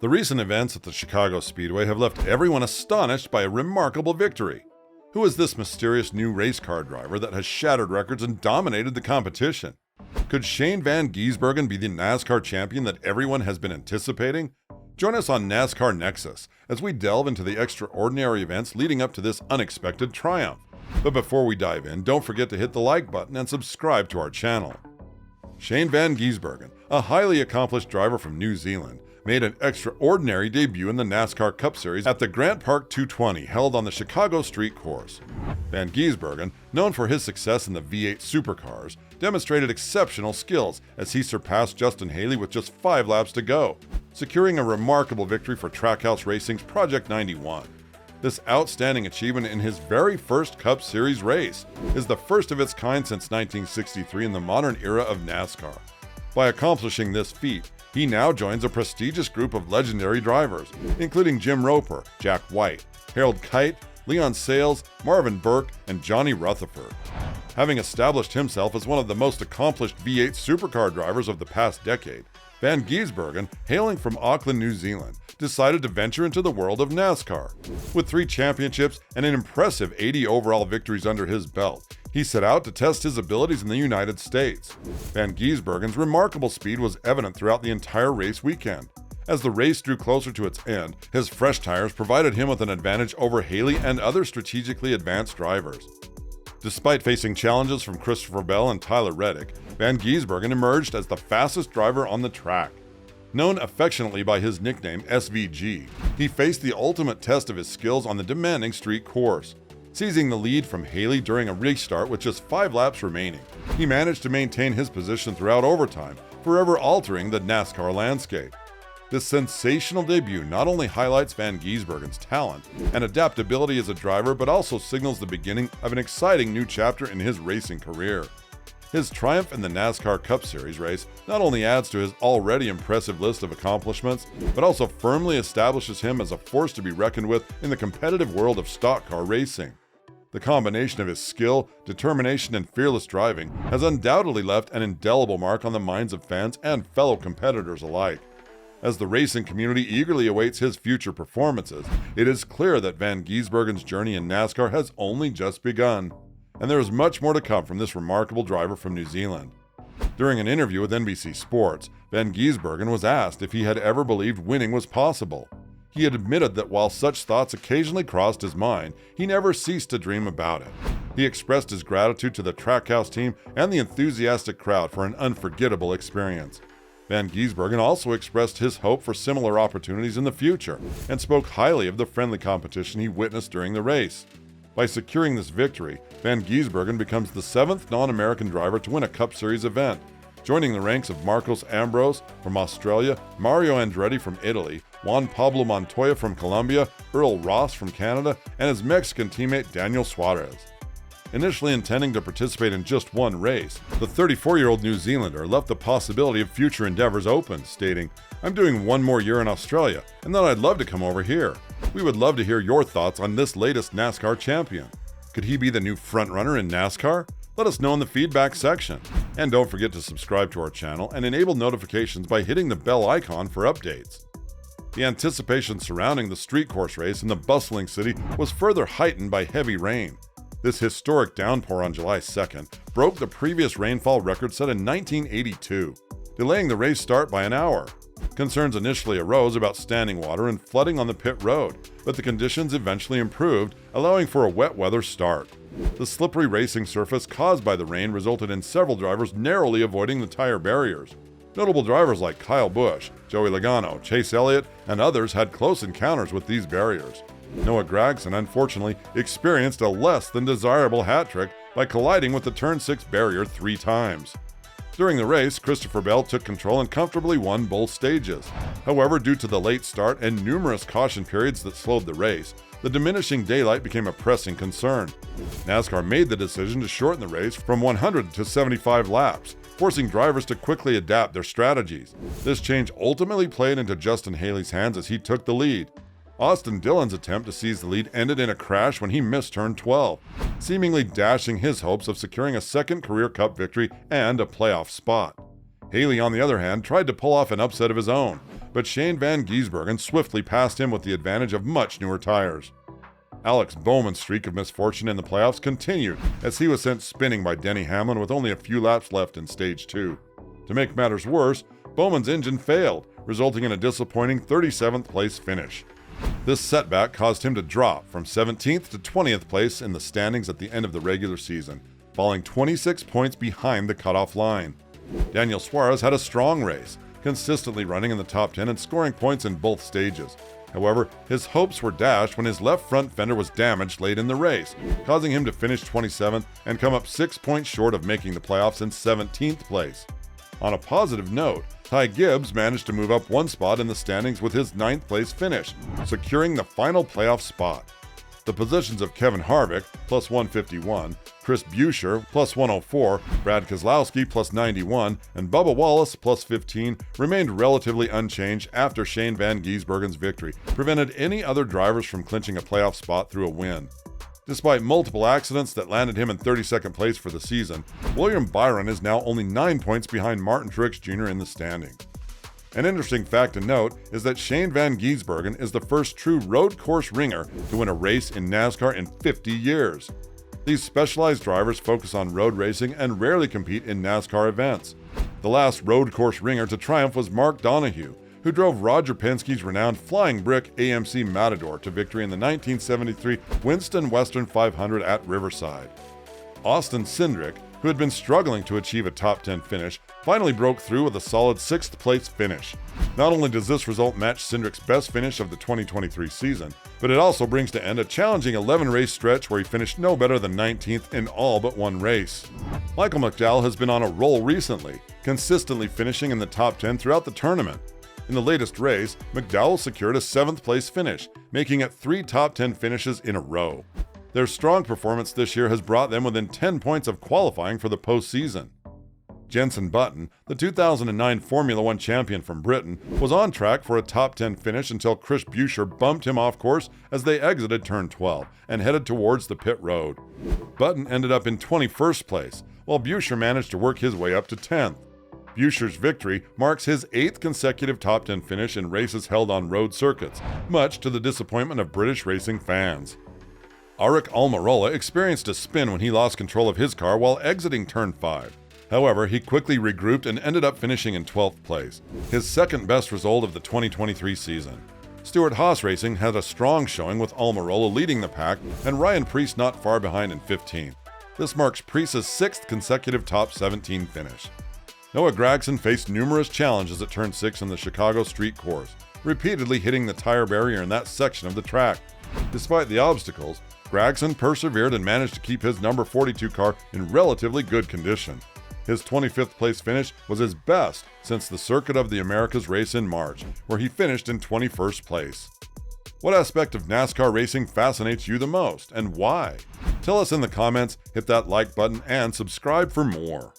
The recent events at the Chicago Speedway have left everyone astonished by a remarkable victory. Who is this mysterious new race car driver that has shattered records and dominated the competition? Could Shane Van Gisbergen be the NASCAR champion that everyone has been anticipating? Join us on NASCAR Nexus as we delve into the extraordinary events leading up to this unexpected triumph. But before we dive in, don't forget to hit the like button and subscribe to our channel. Shane Van Gisbergen, a highly accomplished driver from New Zealand, made an extraordinary debut in the NASCAR Cup Series at the Grant Park 220 held on the Chicago Street Course. Van Gisbergen, known for his success in the V8 supercars, demonstrated exceptional skills as he surpassed Justin Haley with just 5 laps to go, securing a remarkable victory for Trackhouse Racing's Project 91. This outstanding achievement in his very first Cup Series race is the first of its kind since 1963 in the modern era of NASCAR. By accomplishing this feat, he now joins a prestigious group of legendary drivers, including Jim Roper, Jack White, Harold Kite, Leon Sales, Marvin Burke, and Johnny Rutherford. Having established himself as one of the most accomplished V8 supercar drivers of the past decade, Van Gisbergen, hailing from Auckland, New Zealand, decided to venture into the world of NASCAR. With 3 championships and an impressive 80 overall victories under his belt, he set out to test his abilities in the United States. Van Gisbergen's remarkable speed was evident throughout the entire race weekend. As the race drew closer to its end, his fresh tires provided him with an advantage over Haley and other strategically advanced drivers. Despite facing challenges from Christopher Bell and Tyler Reddick, Van Gisbergen emerged as the fastest driver on the track. Known affectionately by his nickname SVG, he faced the ultimate test of his skills on the demanding street course. Seizing the lead from Haley during a restart with just 5 laps remaining, he managed to maintain his position throughout overtime, forever altering the NASCAR landscape. This sensational debut not only highlights Van Gisbergen's talent and adaptability as a driver, but also signals the beginning of an exciting new chapter in his racing career. His triumph in the NASCAR Cup Series race not only adds to his already impressive list of accomplishments, but also firmly establishes him as a force to be reckoned with in the competitive world of stock car racing. The combination of his skill, determination, and fearless driving has undoubtedly left an indelible mark on the minds of fans and fellow competitors alike. As the racing community eagerly awaits his future performances, it is clear that Van Gisbergen's journey in NASCAR has only just begun. And there is much more to come from this remarkable driver from New Zealand. During an interview with NBC Sports, Van Gisbergen was asked if he had ever believed winning was possible. He had admitted that while such thoughts occasionally crossed his mind, he never ceased to dream about it. He expressed his gratitude to the Trackhouse team and the enthusiastic crowd for an unforgettable experience. Van Gisbergen also expressed his hope for similar opportunities in the future and spoke highly of the friendly competition he witnessed during the race. By securing this victory, Van Gisbergen becomes the 7th non-American driver to win a Cup Series event, joining the ranks of Marcos Ambrose from Australia, Mario Andretti from Italy, Juan Pablo Montoya from Colombia, Earl Ross from Canada, and his Mexican teammate Daniel Suarez. Initially intending to participate in just one race, the 34-year-old New Zealander left the possibility of future endeavors open, stating, "I'm doing one more year in Australia, and then I'd love to come over here. We would love to hear your thoughts on this latest NASCAR champion. Could he be the new frontrunner in NASCAR? Let us know in the feedback section. And don't forget to subscribe to our channel and enable notifications by hitting the bell icon for updates." The anticipation surrounding the street course race in the bustling city was further heightened by heavy rain. This historic downpour on July 2nd broke the previous rainfall record set in 1982, delaying the race start by an hour. Concerns initially arose about standing water and flooding on the pit road, but the conditions eventually improved, allowing for a wet weather start. The slippery racing surface caused by the rain resulted in several drivers narrowly avoiding the tire barriers. Notable drivers like Kyle Busch, Joey Logano, Chase Elliott, and others had close encounters with these barriers. Noah Gragson unfortunately experienced a less than desirable hat trick by colliding with the Turn 6 barrier 3 times. During the race, Christopher Bell took control and comfortably won both stages. However, due to the late start and numerous caution periods that slowed the race, the diminishing daylight became a pressing concern. NASCAR made the decision to shorten the race from 100 to 75 laps, forcing drivers to quickly adapt their strategies. This change ultimately played into Justin Haley's hands as he took the lead. Austin Dillon's attempt to seize the lead ended in a crash when he missed turn 12, seemingly dashing his hopes of securing a second career Cup victory and a playoff spot. Haley, on the other hand, tried to pull off an upset of his own, but Shane Van Gisbergen swiftly passed him with the advantage of much newer tires. Alex Bowman's streak of misfortune in the playoffs continued as he was sent spinning by Denny Hamlin with only a few laps left in Stage 2. To make matters worse, Bowman's engine failed, resulting in a disappointing 37th place finish. This setback caused him to drop from 17th to 20th place in the standings at the end of the regular season, falling 26 points behind the cutoff line. Daniel Suarez had a strong race, consistently running in the top 10 and scoring points in both stages. However, his hopes were dashed when his left front fender was damaged late in the race, causing him to finish 27th and come up 6 points short of making the playoffs in 17th place. On a positive note, Ty Gibbs managed to move up 1 spot in the standings with his 9th place finish, securing the final playoff spot. The positions of Kevin Harvick, plus 151, Chris Buescher, plus 104, Brad Keselowski, plus 91, and Bubba Wallace, plus 15, remained relatively unchanged after Shane Van Gisbergen's victory prevented any other drivers from clinching a playoff spot through a win. Despite multiple accidents that landed him in 32nd place for the season, William Byron is now only 9 points behind Martin Truex Jr. in the standings. An interesting fact to note is that Shane Van Gisbergen is the first true road course ringer to win a race in NASCAR in 50 years. These specialized drivers focus on road racing and rarely compete in NASCAR events. The last road course ringer to triumph was Mark Donohue, who drove Roger Penske's renowned Flying Brick AMC Matador to victory in the 1973 Winston Western 500 at Riverside. Austin Cindric, who had been struggling to achieve a top 10 finish, finally broke through with a solid 6th place finish. Not only does this result match Cindric's best finish of the 2023 season, but it also brings to end a challenging 11-race stretch where he finished no better than 19th in all but one race. Michael McDowell has been on a roll recently, consistently finishing in the top 10 throughout the tournament. In the latest race, McDowell secured a 7th place finish, making it 3 top 10 finishes in a row. Their strong performance this year has brought them within 10 points of qualifying for the postseason. Jenson Button, the 2009 Formula One champion from Britain, was on track for a top 10 finish until Chris Buescher bumped him off course as they exited turn 12 and headed towards the pit road. Button ended up in 21st place, while Buescher managed to work his way up to 10th. Buescher's victory marks his 8th consecutive top 10 finish in races held on road circuits, much to the disappointment of British racing fans. Aric Almirola experienced a spin when he lost control of his car while exiting turn 5. However, he quickly regrouped and ended up finishing in 12th place, his second best result of the 2023 season. Stewart-Haas Racing had a strong showing with Almirola leading the pack and Ryan Preece not far behind in 15th. This marks Preece's 6th consecutive top 17 finish. Noah Gragson faced numerous challenges at turn 6 in the Chicago street course, repeatedly hitting the tire barrier in that section of the track. Despite the obstacles, Gragson persevered and managed to keep his number 42 car in relatively good condition. His 25th place finish was his best since the Circuit of the Americas race in March, where he finished in 21st place. What aspect of NASCAR racing fascinates you the most, and why? Tell us in the comments, hit that like button, and subscribe for more.